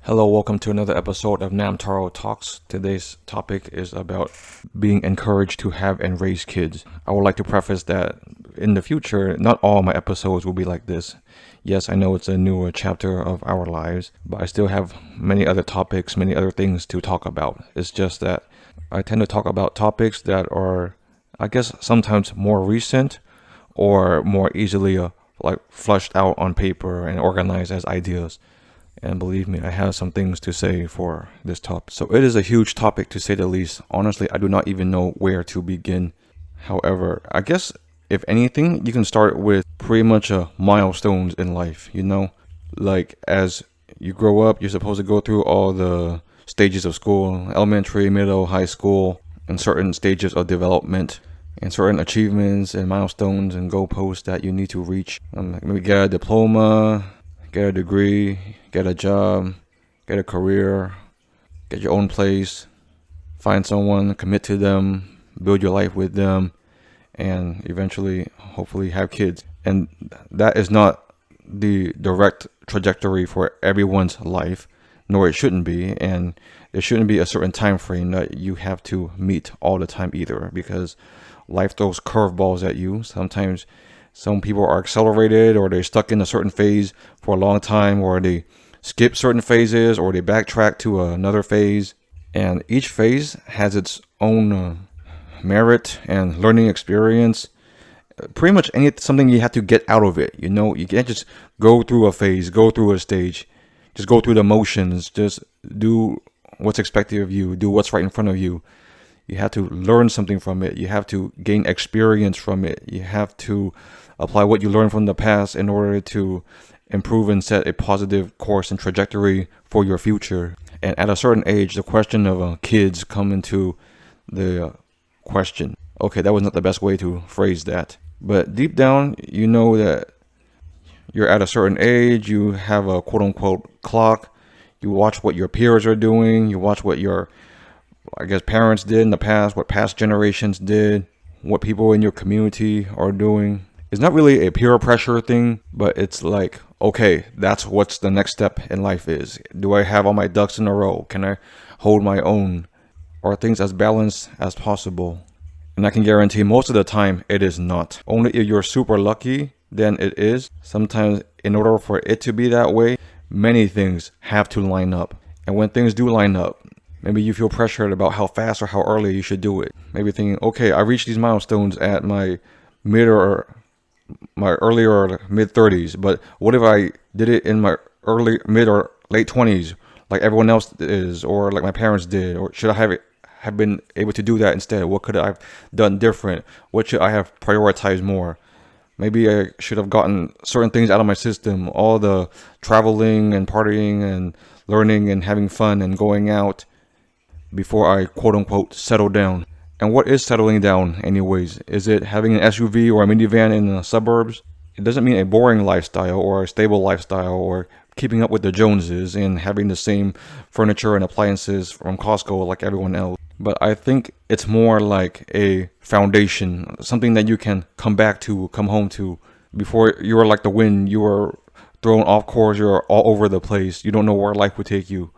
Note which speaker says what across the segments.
Speaker 1: Hello, welcome to another episode of Namtaro Talks. Today's topic is about being encouraged to have and raise kids. I would like to preface that in the future, not all my episodes will be like this. Yes, I know it's a newer chapter of our lives, but I still have many other topics, many other things to talk about. It's just that I tend to talk about topics that are, I guess, sometimes more recent or more easily flushed out on paper and organized as ideas. And believe me, I have some things to say for this topic. So it is a huge topic to say the least. Honestly, I do not even know where to begin. However, I guess if anything, you can start with pretty much milestones in life, Like as you grow up, you're supposed to go through all the stages of school, elementary, middle, high school, and certain stages of development and certain achievements and milestones and goalposts that you need to reach. Maybe get a diploma, get a degree, get a job, get a career, get your own place, find someone, commit to them, build your life with them, and eventually, hopefully, have kids. And that is not the direct trajectory for everyone's life, nor it shouldn't be. And there shouldn't be a certain time frame that you have to meet all the time either, because life throws curveballs at you. Sometimes some people are accelerated, or they're stuck in a certain phase for a long time, or they skip certain phases, or they backtrack to another phase. And each phase has its own merit and learning experience. Pretty much something you have to get out of it. You can't just go through a phase, go through a stage, just go through the motions, just do what's expected of you, do what's right in front of you. You have to learn something from it. You have to gain experience from it. You have to apply what you learned from the past in order to improve and set a positive course and trajectory for your future. And at a certain age, the question of kids come into the question. Okay, that was not the best way to phrase that. But deep down, you know that you're at a certain age. You have a quote-unquote clock. You watch what your peers are doing. You watch what your parents did in the past, what past generations did, what people in your community are doing. It's not really a peer pressure thing, but it's like, okay, that's what's the next step in life is. Do I have all my ducks in a row? Can I hold my own? Are things as balanced as possible? And I can guarantee most of the time it is not. Only if you're super lucky, then it is. Sometimes in order for it to be that way, many things have to line up. And when things do line up, maybe you feel pressured about how fast or how early you should do it. Maybe thinking, okay, I reached these milestones at my early or mid 30s, but what if I did it in my early, mid, or late 20s, like everyone else is, or like my parents did? Or should I have been able to do that instead? What could I have done different? What should I have prioritized more? Maybe I should have gotten certain things out of my system, all the traveling and partying and learning and having fun and going out, before I quote-unquote settle down. And what is settling down anyways? Is it having an SUV or a minivan in the suburbs? It doesn't mean a boring lifestyle or a stable lifestyle or keeping up with the Joneses and having the same furniture and appliances from Costco like everyone else. But I think it's more like a foundation, something that you can come back to, come home to. Before, you were like the wind, you were thrown off course, you're all over the place, you don't know where life would take you.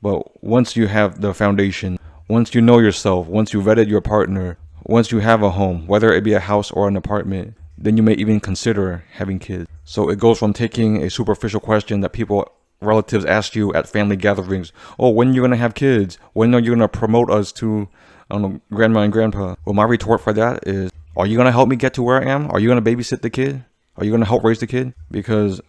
Speaker 1: But once you have the foundation, once you know yourself, once you vetted your partner, once you have a home, whether it be a house or an apartment, then you may even consider having kids. So it goes from taking a superficial question that relatives ask you at family gatherings. Oh, when are you going to have kids? When are you going to promote us to, grandma and grandpa? Well, my retort for that is, are you going to help me get to where I am? Are you going to babysit the kid? Are you going to help raise the kid? Because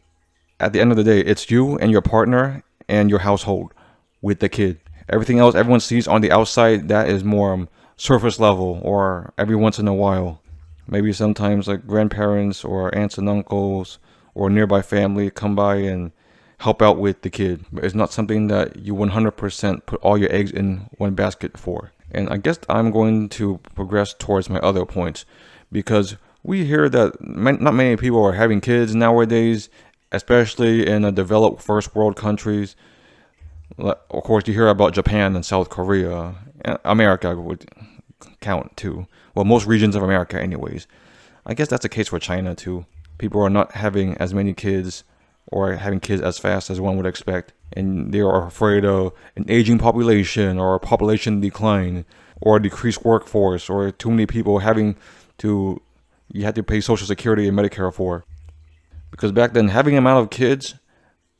Speaker 1: at the end of the day, it's you and your partner and your household with the kid. Everything else everyone sees on the outside, that is more surface level, or every once in a while. Maybe sometimes like grandparents or aunts and uncles or nearby family come by and help out with the kid. But it's not something that you 100% put all your eggs in one basket for. And I guess I'm going to progress towards my other points, because we hear that not many people are having kids nowadays, especially in developed first world countries. Of course, you hear about Japan and South Korea. America would count too. Well, most regions of America anyways. I guess that's the case for China too. People are not having as many kids or having kids as fast as one would expect. And they are afraid of an aging population or a population decline or a decreased workforce or too many people you had to pay Social Security and Medicare for. Because back then, having a amount of kids,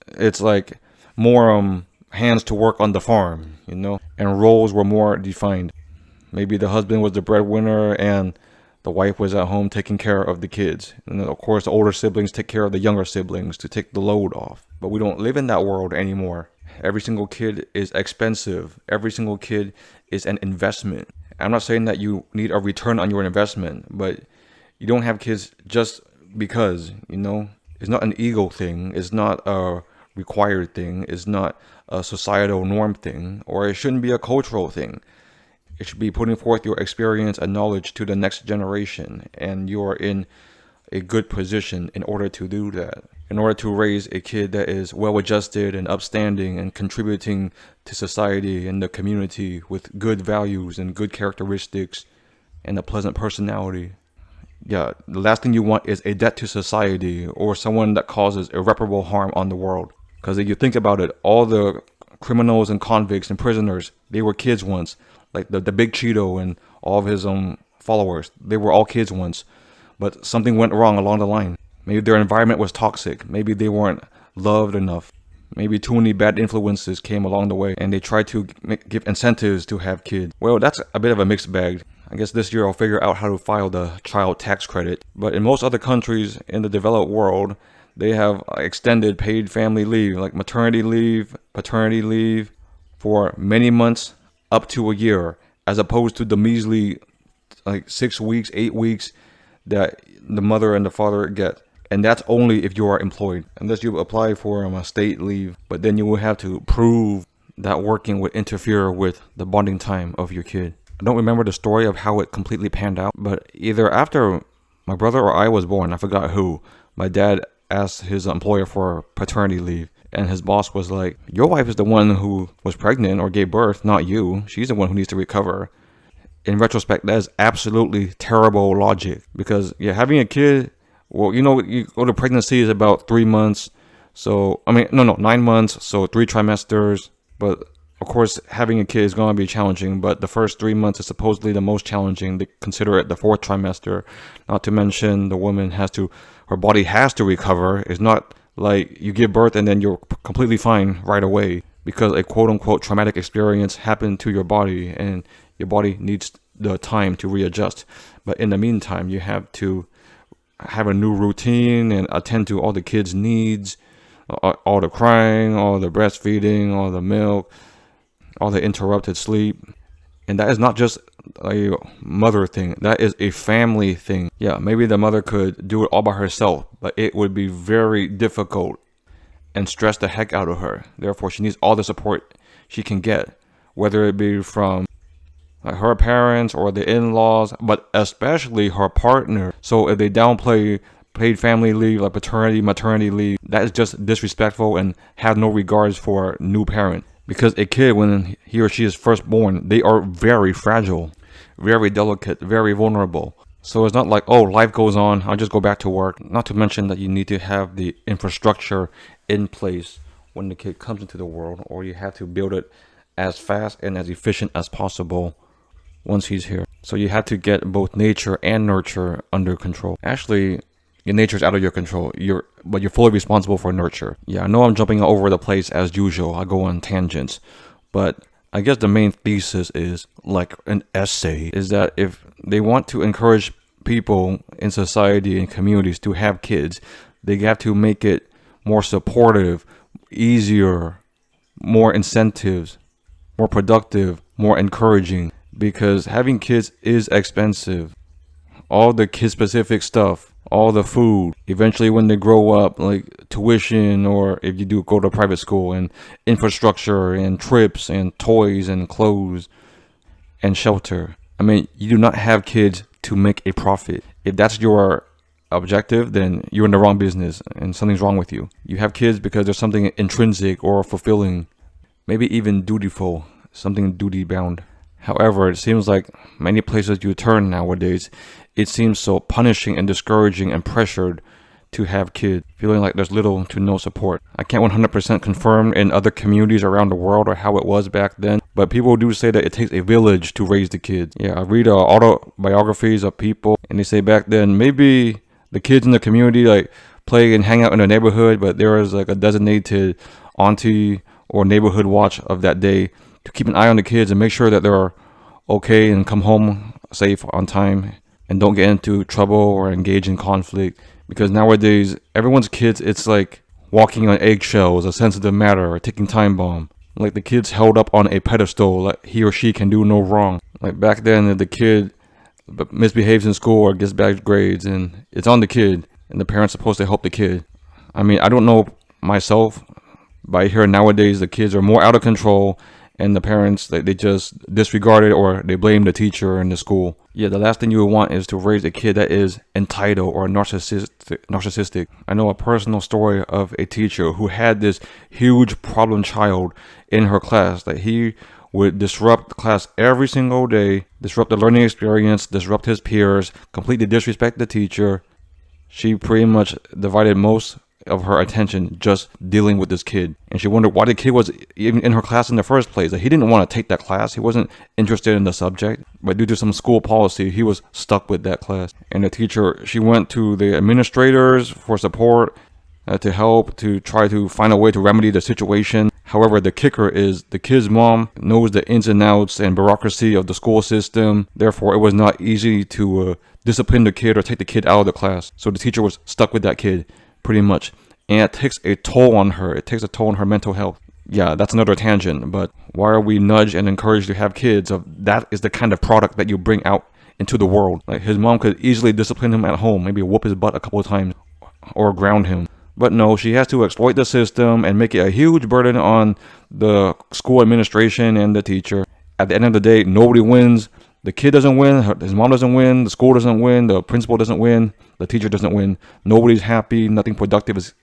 Speaker 1: it's like more hands to work on the farm, and roles were more defined. Maybe the husband was the breadwinner and the wife was at home taking care of the kids. And then, of course, the older siblings take care of the younger siblings to take the load off. But we don't live in that world anymore. Every single kid is expensive. Every single kid is an investment. I'm not saying that you need a return on your investment, but you don't have kids just because, It's not an ego thing. It's not a required thing. It's not a societal norm thing, or it shouldn't be a cultural thing. It should be putting forth your experience and knowledge to the next generation, and you're in a good position in order to do that. In order to raise a kid that is well-adjusted and upstanding and contributing to society and the community with good values and good characteristics and a pleasant personality. Yeah, the last thing you want is a debt to society or someone that causes irreparable harm on the world. Because if you think about it, all the criminals and convicts and prisoners, they were kids once. Like the big Cheeto and all of his followers, they were all kids once. But something went wrong along the line. Maybe their environment was toxic. Maybe they weren't loved enough. Maybe too many bad influences came along the way and they tried to give incentives to have kids. Well, that's a bit of a mixed bag. I guess this year I'll figure out how to file the child tax credit. But in most other countries in the developed world, they have extended paid family leave, like maternity leave, paternity leave, for many months up to a year, as opposed to the measly 6 weeks, 8 weeks that the mother and the father get. And that's only if you are employed, unless you apply for a state leave. But then you will have to prove that working would interfere with the bonding time of your kid. I don't remember the story of how it completely panned out, but either after my brother or I was born, I forgot who, my dad asked his employer for paternity leave. And his boss was like, your wife is the one who was pregnant or gave birth, not you. She's the one who needs to recover. In retrospect, that is absolutely terrible logic. Because having a kid, well, you go to pregnancy is about 3 months. 9 months. So 3 trimesters. But of course, having a kid is going to be challenging. But the first 3 months is supposedly the most challenging. They consider it the 4th trimester. Not to mention the woman her body has to recover. It's not like you give birth and then you're completely fine right away, because a quote-unquote traumatic experience happened to your body and your body needs the time to readjust. But in the meantime, you have to have a new routine and attend to all the kids' needs, all the crying, all the breastfeeding, all the milk, all the interrupted sleep. And that is not just a mother thing. That is a family thing. Yeah, maybe the mother could do it all by herself, but it would be very difficult and stress the heck out of her. Therefore, she needs all the support she can get, whether it be from her parents or the in-laws, but especially her partner. So if they downplay paid family leave, like paternity, maternity leave, that is just disrespectful and have no regards for new parent. Because a kid, when he or she is first born, they are very fragile, very delicate, very vulnerable. So it's not like, oh, life goes on, I'll just go back to work. Not to mention that you need to have the infrastructure in place when the kid comes into the world, or you have to build it as fast and as efficient as possible once he's here. So you have to get both nature and nurture under control. Actually, your nature's out of your control, but you're fully responsible for nurture. Yeah, I know I'm jumping all over the place as usual. I go on tangents, but I guess the main thesis is, like an essay, is that if they want to encourage people in society and communities to have kids, they have to make it more supportive, easier, more incentives, more productive, more encouraging, because having kids is expensive. All the kid-specific stuff, all the food, eventually when they grow up, like tuition, or if you do go to private school, and infrastructure and trips and toys and clothes and shelter. I mean, you do not have kids to make a profit. If that's your objective, then you're in the wrong business and something's wrong with you. You have kids because there's something intrinsic or fulfilling, maybe even dutiful, something duty bound. However, it seems like many places you turn nowadays, it seems so punishing and discouraging and pressured to have kids, feeling like there's little to no support. I can't 100% confirm in other communities around the world or how it was back then, but people do say that it takes a village to raise the kids. Yeah, I read autobiographies of people, and they say back then maybe the kids in the community like play and hang out in the neighborhood, but there was like a designated auntie or neighborhood watch of that day to keep an eye on the kids and make sure that they're okay and come home safe on time and don't get into trouble or engage in conflict. Because nowadays, everyone's kids, it's like walking on eggshells, a sensitive matter, or ticking time bomb. Like the kid's held up on a pedestal, like he or she can do no wrong. Like back then, if the kid misbehaves in school or gets bad grades, and it's on the kid, and the parent's supposed to help the kid. I mean, I don't know myself, but I hear nowadays the kids are more out of control, and the parents, they just disregard it or they blame the teacher and the school. Yeah, the last thing you would want is to raise a kid that is entitled or narcissistic. I know a personal story of a teacher who had this huge problem child in her class that he would disrupt the class every single day, disrupt the learning experience, disrupt his peers, completely disrespect the teacher. She pretty much divided most of her attention just dealing with this kid, and she wondered why the kid was even in her class in the first place. Like, he didn't want to take that class, he wasn't interested in the subject, but due to some school policy he was stuck with that class. And the teacher, she went to the administrators for support, to help to try to find a way to remedy the situation. However, the kicker is the kid's mom knows the ins and outs and bureaucracy of the school system. Therefore, it was not easy to discipline the kid or take the kid out of the class. So the teacher was stuck with that kid pretty much, and it takes a toll on her. It takes a toll on her mental health. Yeah, that's another tangent, but why are we nudged and encouraged to have kids? That is the kind of product that you bring out into the world. Like, his mom could easily discipline him at home, maybe whoop his butt a couple of times or ground him. But no, she has to exploit the system and make it a huge burden on the school administration and the teacher. At the end of the day, nobody wins. The kid doesn't win, his mom doesn't win, the school doesn't win, the principal doesn't win, the teacher doesn't win. Nobody's happy, nothing productive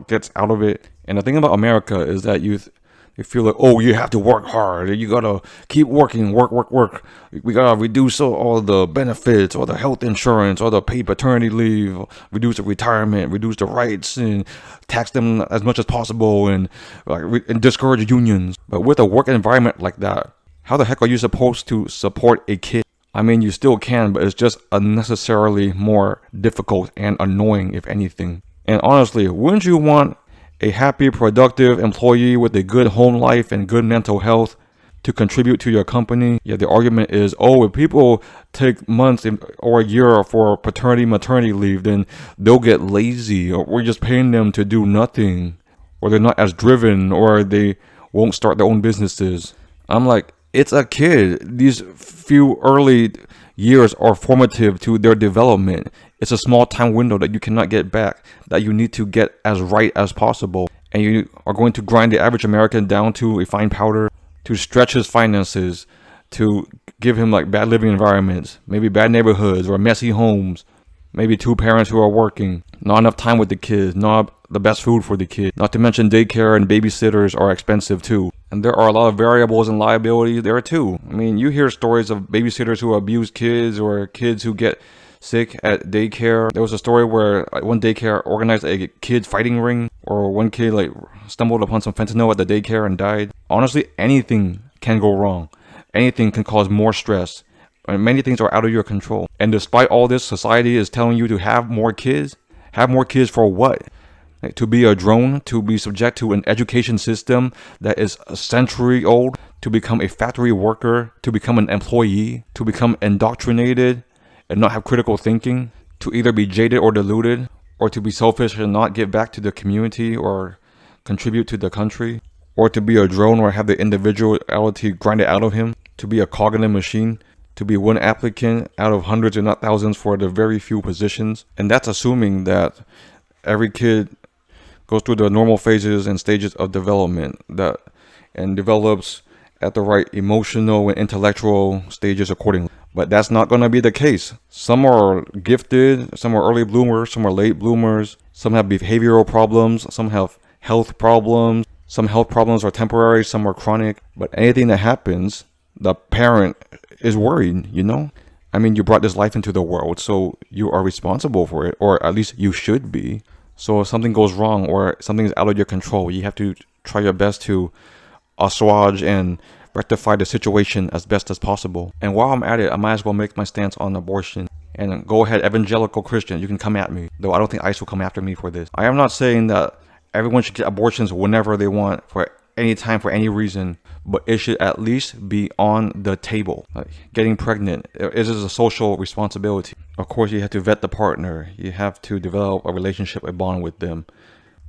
Speaker 1: gets out of it. And the thing about America is that you feel like, oh, you have to work hard, you gotta keep working, work. We gotta reduce all the benefits, or the health insurance, or the paid paternity leave, reduce the retirement, reduce the rights, and tax them as much as possible, and discourage unions. But with a work environment like that, how the heck are you supposed to support a kid? I mean, you still can, but it's just unnecessarily more difficult and annoying, if anything. And honestly, wouldn't you want a happy, productive employee with a good home life and good mental health to contribute to your company? Yeah, the argument is, oh, if people take months or a year for paternity, maternity leave, then they'll get lazy, or we're just paying them to do nothing, or they're not as driven, or they won't start their own businesses. I'm like, it's a kid. These few early years are formative to their development. It's a small time window that you cannot get back, that you need to get as right as possible. And you are going to grind the average American down to a fine powder, to stretch his finances, to give him like bad living environments, maybe bad neighborhoods or messy homes, maybe two parents who are working, not enough time with the kids, not the best food for the kid. Not to mention daycare and babysitters are expensive too. And there are a lot of variables and liabilities there too. I mean, you hear stories of babysitters who abuse kids, or kids who get sick at daycare. There was a story where one daycare organized a kids fighting ring, or one kid stumbled upon some fentanyl at the daycare and died. Honestly, anything can go wrong. Anything can cause more stress. And many things are out of your control. And despite all this, society is telling you to have more kids. Have more kids for what? Like, to be a drone, to be subject to an education system that is a century old, to become a factory worker, to become an employee, to become indoctrinated and not have critical thinking, to either be jaded or deluded, or to be selfish and not give back to the community or contribute to the country, or to be a drone or have the individuality grinded out of him, to be a cog in a machine, to be one applicant out of hundreds and not thousands for the very few positions. And that's assuming that every kid goes through the normal phases and stages of development and develops at the right emotional and intellectual stages accordingly. But that's not going to be the case. Some are gifted, some are early bloomers, some are late bloomers, some have behavioral problems, some have health problems. Some health problems are temporary, some are chronic. But anything that happens, the parent is worried, I mean, you brought this life into the world, so you are responsible for it, or at least you should be. So if something goes wrong or something is out of your control, you have to try your best to assuage and rectify the situation as best as possible. And while I'm at it, I might as well make my stance on abortion. And go ahead, evangelical Christian, you can come at me. Though I don't think ICE will come after me for this. I am not saying that everyone should get abortions whenever they want, for any time, for any reason. But it should at least be on the table. Like getting pregnant, it is a social responsibility. Of course, you have to vet the partner. You have to develop a relationship, a bond with them,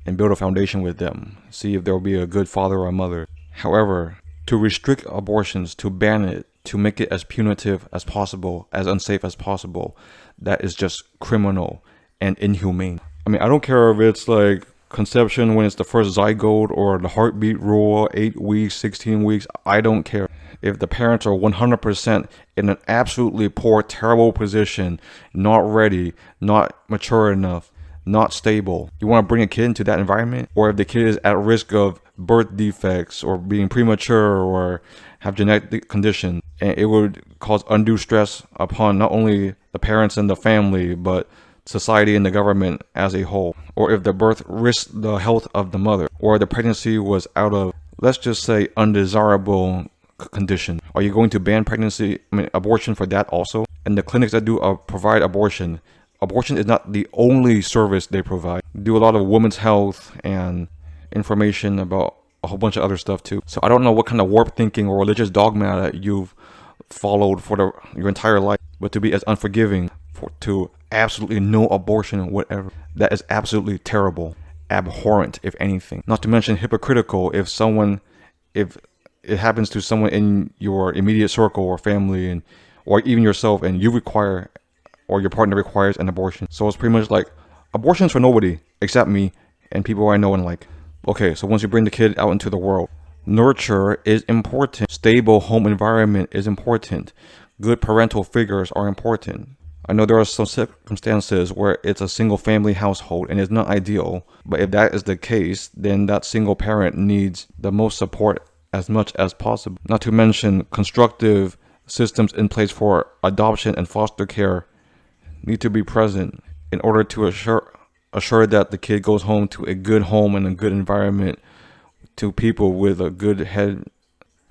Speaker 1: and build a foundation with them. See if there will be a good father or a mother. However, to restrict abortions, to ban it, to make it as punitive as possible, as unsafe as possible, that is just criminal and inhumane. I mean, I don't care if it's like conception when it's the first zygote or the heartbeat rule, 8 weeks, 16 weeks, I don't care. If the parents are 100% in an absolutely poor, terrible position, not ready, not mature enough, not stable, you want to bring a kid into that environment? Or if the kid is at risk of birth defects or being premature or have genetic conditions, and it would cause undue stress upon not only the parents and the family, but society and the government as a whole. Or if the birth risks the health of the mother, or the pregnancy was out of, let's just say, undesirable condition. Are you going to ban abortion for that also? And the clinics that do provide abortion is not the only service they provide. They do a lot of women's health and information about a whole bunch of other stuff too. So I don't know what kind of warped thinking or religious dogma that you've followed for your entire life, but to be as unforgiving to absolutely no abortion, whatever, that is absolutely terrible, abhorrent, if anything. Not to mention hypocritical if it happens to someone in your immediate circle or family, or even yourself, and you require, or your partner requires an abortion. So it's pretty much like abortion's for nobody except me and people I know and like. Okay, so once you bring the kid out into the world, nurture is important. Stable home environment is important. Good parental figures are important. I know there are some circumstances where it's a single family household and it's not ideal, but if that is the case, then that single parent needs the most support as much as possible. Not to mention constructive systems in place for adoption and foster care need to be present in order to assure that the kid goes home to a good home and a good environment, to people with a good head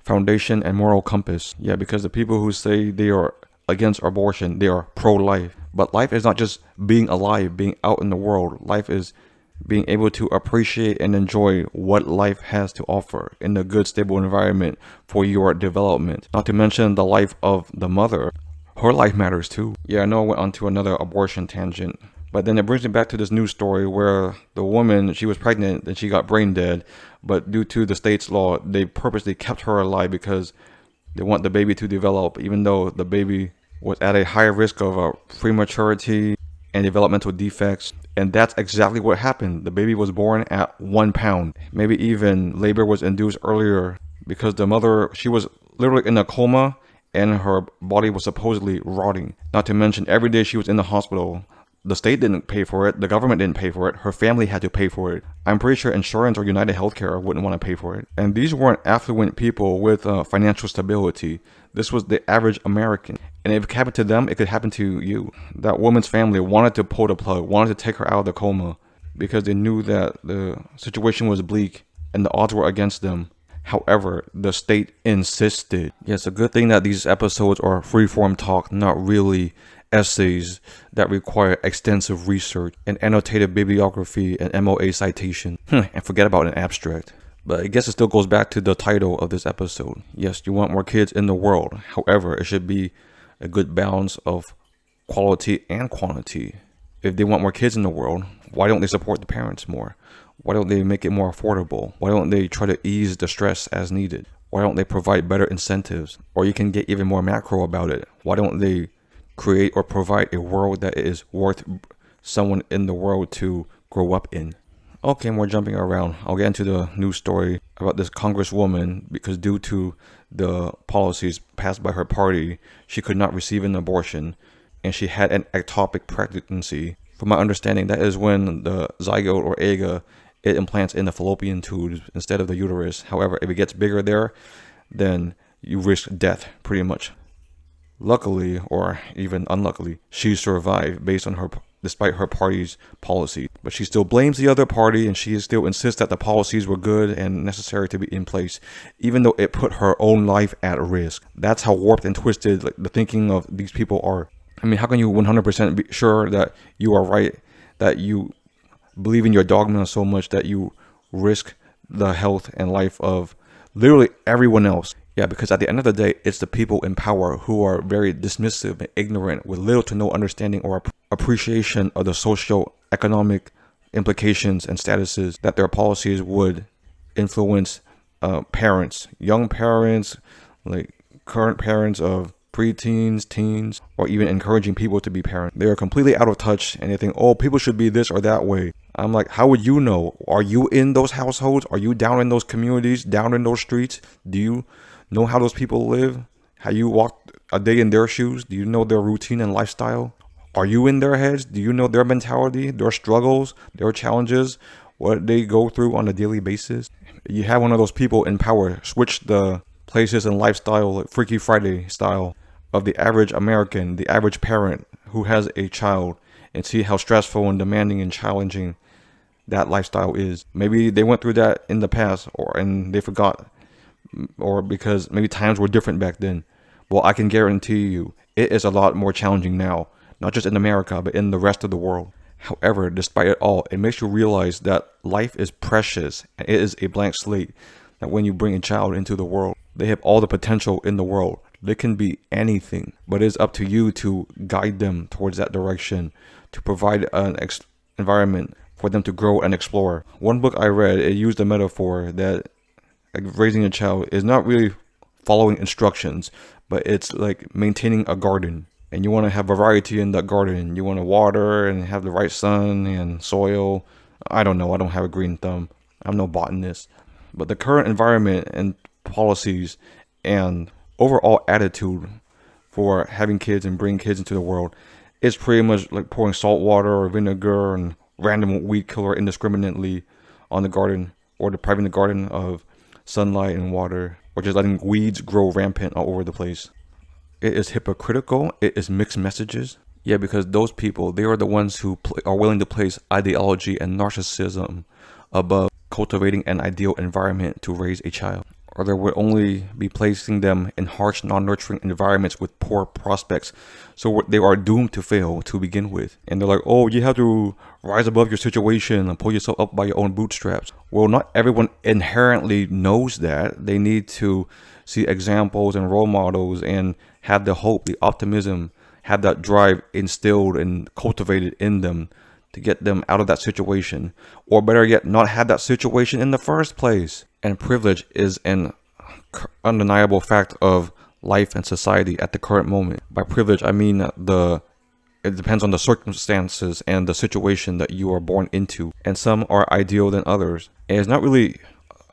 Speaker 1: foundation and moral compass. Yeah, because the people who say they are against abortion, they are pro-life. But life is not just being alive, being out in the world. Life is being able to appreciate and enjoy what life has to offer in a good, stable environment for your development. Not to mention the life of the mother. Her life matters too. Yeah, I know I went on to another abortion tangent, but then it brings me back to this news story where the woman, she was pregnant and she got brain dead, but due to the state's law, they purposely kept her alive because they want the baby to develop, even though the baby was at a high risk of prematurity and developmental defects. And that's exactly what happened. The baby was born at 1 pound. Maybe even labor was induced earlier because the mother, she was literally in a coma and her body was supposedly rotting. Not to mention every day she was in the hospital. The state didn't pay for it. The government didn't pay for it. Her family had to pay for it. I'm pretty sure insurance or United Healthcare wouldn't want to pay for it. And these weren't affluent people with financial stability. This was the average American. And if it happened to them, it could happen to you. That woman's family wanted to pull the plug, wanted to take her out of the coma because they knew that the situation was bleak and the odds were against them. However, the state insisted. Yes, a good thing that these episodes are free-form talk, not really essays that require extensive research and annotated bibliography and MOA citation. And forget about an abstract. But I guess it still goes back to the title of this episode. Yes, you want more kids in the world. However, it should be a good balance of quality and quantity. If they want more kids in the world, why don't they support the parents more? Why don't they make it more affordable? Why don't they try to ease the stress as needed? Why don't they provide better incentives? Or you can get even more macro about it. Why don't they create or provide a world that is worth someone in the world to grow up in? Okay, we're jumping around. I'll get into the news story about this congresswoman because due to the policies passed by her party, she could not receive an abortion and she had an ectopic pregnancy. From my understanding, that is when the zygote or egg, it implants in the fallopian tubes instead of the uterus. However, if it gets bigger there, then you risk death pretty much. Luckily, or even unluckily, she survived despite her party's policy. But she still blames the other party, and she still insists that the policies were good and necessary to be in place, even though it put her own life at risk. That's how warped and twisted the thinking of these people are. I mean, how can you 100% be sure that you are right, that you believe in your dogma so much that you risk the health and life of literally everyone else? Yeah, because at the end of the day, it's the people in power who are very dismissive and ignorant with little to no understanding or appreciation of the socio-economic implications and statuses that their policies would influence parents, young parents, like current parents of preteens, teens, or even encouraging people to be parents. They are completely out of touch and they think, oh, people should be this or that way. I'm like, how would you know? Are you in those households? Are you down in those communities, down in those streets? Do you know how those people live? Have you walked a day in their shoes? Do you know their routine and lifestyle? Are you in their heads? Do you know their mentality, their struggles, their challenges, what they go through on a daily basis? You have one of those people in power switch the places and lifestyle, like Freaky Friday style, of the average American, the average parent who has a child, and see how stressful and demanding and challenging that lifestyle is. Maybe they went through that in the past, and they forgot, or because maybe times were different back then. Well, I can guarantee you, it is a lot more challenging now, not just in America, but in the rest of the world. However, despite it all, it makes you realize that life is precious, and it is a blank slate, that when you bring a child into the world, they have all the potential in the world. They can be anything, but it's up to you to guide them towards that direction, to provide an environment for them to grow and explore. One book I read, it used a metaphor that raising a child is not really following instructions, but it's like maintaining a garden. And you want to have variety in that garden. You want to water and have the right sun and soil. I don't know. I don't have a green thumb. I'm no botanist. But the current environment and policies and overall attitude for having kids and bringing kids into the world is pretty much like pouring salt water or vinegar and random weed killer indiscriminately on the garden, or depriving the garden of sunlight and water, or just letting weeds grow rampant all over the place. It is hypocritical. It is mixed messages. Yeah, because those people, they are the ones who are willing to place ideology and narcissism above cultivating an ideal environment to raise a child. Or they would only be placing them in harsh, non-nurturing environments with poor prospects. So they are doomed to fail to begin with. And they're like, oh, you have to rise above your situation and pull yourself up by your own bootstraps. Well, not everyone inherently knows that. They need to see examples and role models and have the hope, the optimism, have that drive instilled and cultivated in them to get them out of that situation. Or better yet, not have that situation in the first place. And privilege is an undeniable fact of life and society at the current moment. By privilege, I mean it depends on the circumstances and the situation that you are born into. And some are ideal than others. And it's not really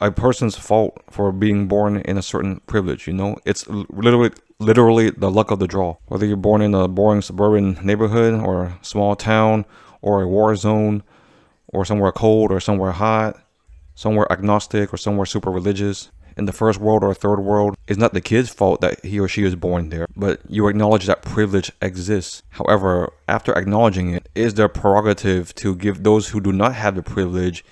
Speaker 1: a person's fault for being born in a certain privilege, you know? It's literally the luck of the draw. Whether you're born in a boring suburban neighborhood or a small town or a war zone or somewhere cold or somewhere hot, somewhere agnostic or somewhere super religious, in the first world or third world, it's not the kid's fault that he or she is born there, but you acknowledge that privilege exists. However, after acknowledging it, it is their prerogative to give those who do not have the privilege,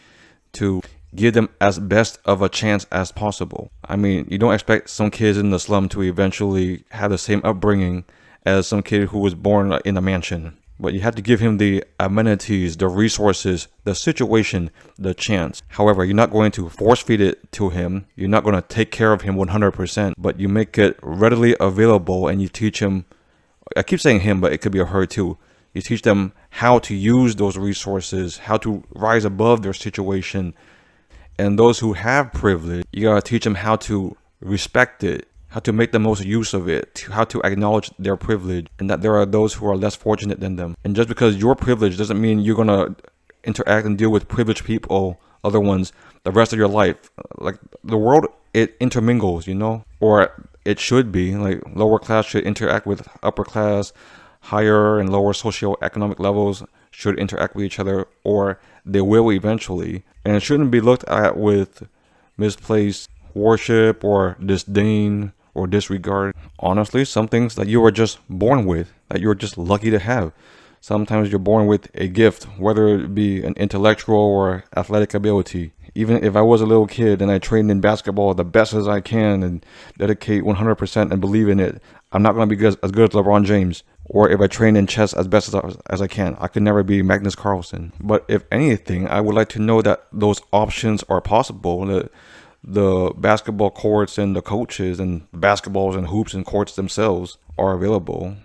Speaker 1: to give them as best of a chance as possible. I mean, you don't expect some kids in the slum to eventually have the same upbringing as some kid who was born in a mansion. But you have to give him the amenities, the resources, the situation, the chance. However, you're not going to force feed it to him. You're not going to take care of him 100%, but you make it readily available and you teach him, I keep saying him, but it could be a her too. You teach them how to use those resources, how to rise above their situation. And those who have privilege, you gotta teach them how to respect it, how to make the most use of it, how to acknowledge their privilege, and that there are those who are less fortunate than them. And just because you're privileged doesn't mean you're gonna interact and deal with privileged people, other ones, the rest of your life. Like, the world, it intermingles, you know? Or it should be. Like, lower class should interact with upper class, higher and lower socioeconomic levels should interact with each other, or they will eventually. And it shouldn't be looked at with misplaced worship or disdain or disregard. Honestly, some things that you were just born with, that you're just lucky to have. Sometimes you're born with a gift, whether it be an intellectual or athletic ability. Even if I was a little kid and I trained in basketball the best as I can and dedicate 100% and believe in it, I'm not going to be as good as LeBron James. Or if I train in chess as best as I can, I could never be Magnus Carlsen. But if anything, I would like to know that those options are possible. The basketball courts and the coaches and basketballs and hoops and courts themselves are available.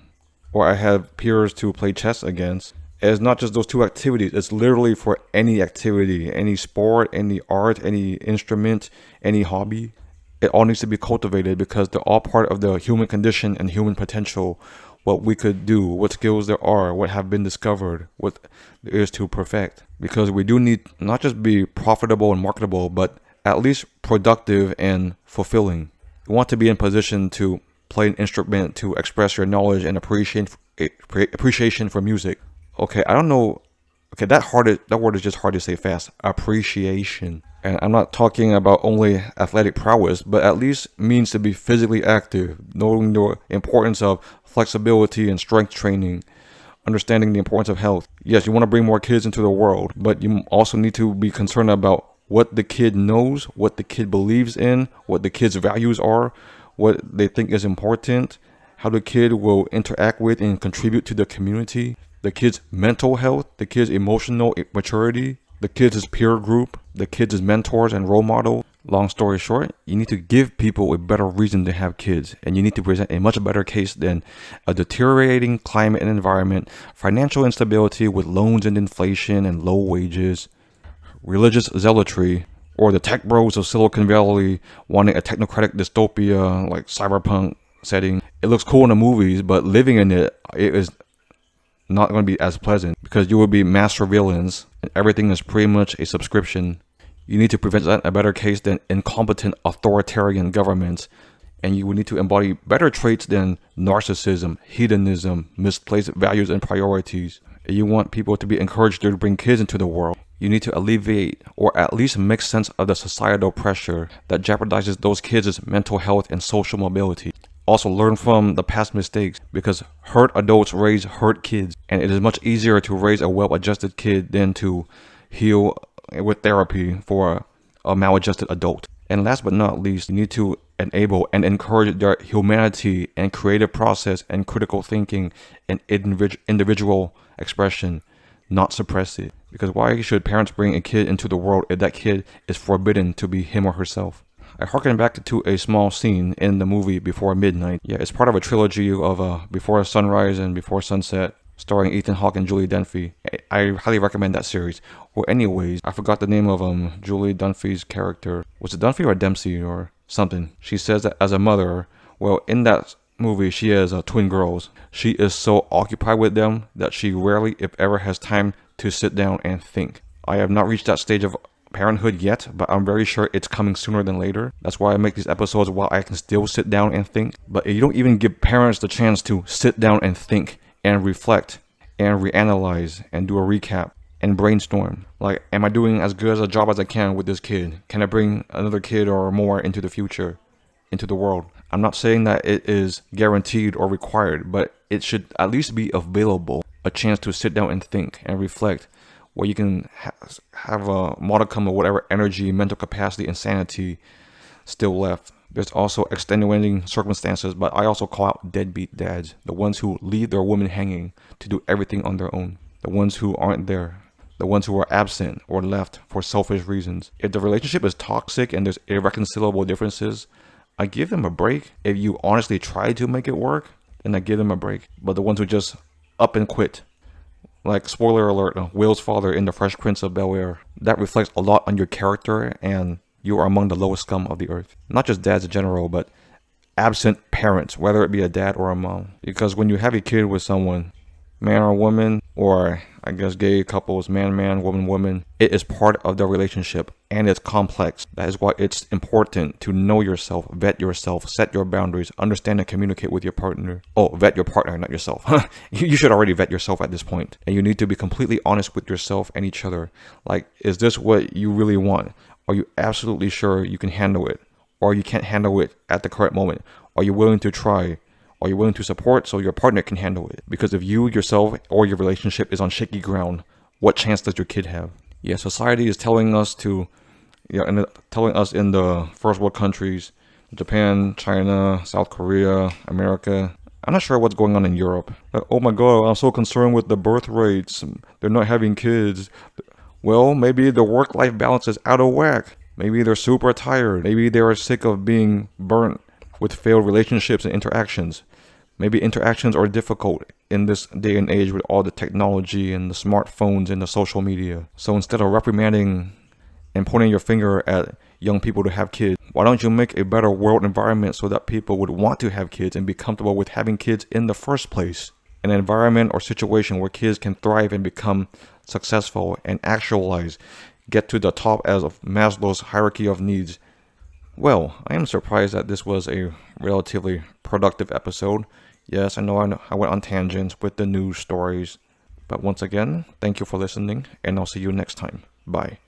Speaker 1: Or I have peers to play chess against. It's not just those two activities. It's literally for any activity, any sport, any art, any instrument, any hobby. It all needs to be cultivated because they're all part of the human condition and human potential. What we could do, what skills there are, what have been discovered, what there is to perfect. Because we do need not just be profitable and marketable, but at least productive and fulfilling. You want to be in position to play an instrument, to express your knowledge and appreciation for music. Okay, I don't know. Okay, that word is just hard to say fast. Appreciation. And I'm not talking about only athletic prowess, but at least means to be physically active, knowing the importance of flexibility and strength training, understanding the importance of health. Yes, you want to bring more kids into the world, but you also need to be concerned about what the kid knows, what the kid believes in, what the kid's values are, what they think is important, how the kid will interact with and contribute to the community, the kid's mental health, the kid's emotional maturity, the kids' peer group, the kids' mentors and role model. Long story short, you need to give people a better reason to have kids, and you need to present a much better case than a deteriorating climate and environment, financial instability with loans and inflation and low wages, religious zealotry, or the tech bros of Silicon Valley wanting a technocratic dystopia like cyberpunk setting. It looks cool in the movies, but living in it is not going to be as pleasant because you will be mass surveillance and everything is pretty much a subscription. You need to present a better case than incompetent authoritarian governments, and you will need to embody better traits than narcissism, hedonism, misplaced values and priorities. You want people to be encouraged to bring kids into the world. You need to alleviate or at least make sense of the societal pressure that jeopardizes those kids' mental health and social mobility. Also learn from the past mistakes because hurt adults raise hurt kids, and it is much easier to raise a well-adjusted kid than to heal with therapy for a maladjusted adult. And last but not least, you need to enable and encourage their humanity and creative process and critical thinking and individual expression, not suppress it. Because why should parents bring a kid into the world if that kid is forbidden to be him or herself? I harken back to a small scene in the movie Before Midnight. Yeah, it's part of a trilogy of Before Sunrise and Before Sunset, starring Ethan Hawke and Julie Dunphy. I highly recommend that series. Well, anyways, I forgot the name of Julie Dunphy's character. Was it Dunphy or Dempsey or something? She says that as a mother, well, in that movie, she has twin girls. She is so occupied with them that she rarely, if ever, has time to sit down and think. I have not reached that stage of parenthood yet, but I'm very sure it's coming sooner than later. That's why I make these episodes while I can still sit down and think. But if you don't even give parents the chance to sit down and think and reflect and reanalyze and do a recap and brainstorm, like, am I doing as good as a job as I can with this kid? Can I bring another kid or more into the future, into the world? I'm not saying that it is guaranteed or required, but it should at least be available, a chance to sit down and think and reflect, where you can have a modicum of whatever energy, mental capacity, and sanity still left. There's also extenuating circumstances, but I also call out deadbeat dads, the ones who leave their women hanging to do everything on their own, the ones who aren't there, the ones who are absent or left for selfish reasons. If the relationship is toxic and there's irreconcilable differances, I give them a break. If you honestly try to make it work, then I give them a break. But the ones who just up and quit, like, spoiler alert, Will's father in The Fresh Prince of Bel-Air, that reflects a lot on your character, and you are among the lowest scum of the earth. Not just dads in general, but absent parents, whether it be a dad or a mom. Because when you have a kid with someone, man or woman, or I guess gay couples, man, woman, it is part of the relationship, and it's complex. That is why it's important to know yourself, vet yourself, set your boundaries, understand and communicate with your partner. Oh, vet your partner, not yourself. You should already vet yourself at this point. And you need to be completely honest with yourself and each other. Like, is this what you really want? Are you absolutely sure you can handle it? or you can't handle it at the current moment? Are you willing to try? Are you willing to support so your partner can handle it? Because if you, yourself, or your relationship is on shaky ground, what chance does your kid have? Yeah, society is telling us to, and telling us in the first world countries, Japan, China, South Korea, America. I'm not sure what's going on in Europe. Like, oh my God, I'm so concerned with the birth rates. They're not having kids. Well, maybe the work-life balance is out of whack. Maybe they're super tired. Maybe they are sick of being burnt with failed relationships and interactions. Maybe interactions are difficult in this day and age with all the technology and the smartphones and the social media. So instead of reprimanding and pointing your finger at young people to have kids, why don't you make a better world environment so that people would want to have kids and be comfortable with having kids in the first place? An environment or situation where kids can thrive and become successful and actualize, get to the top as of Maslow's hierarchy of needs. Well, I am surprised that this was a relatively productive episode. Yes, I know I went on tangents with the news stories. But once again, thank you for listening, and I'll see you next time. Bye.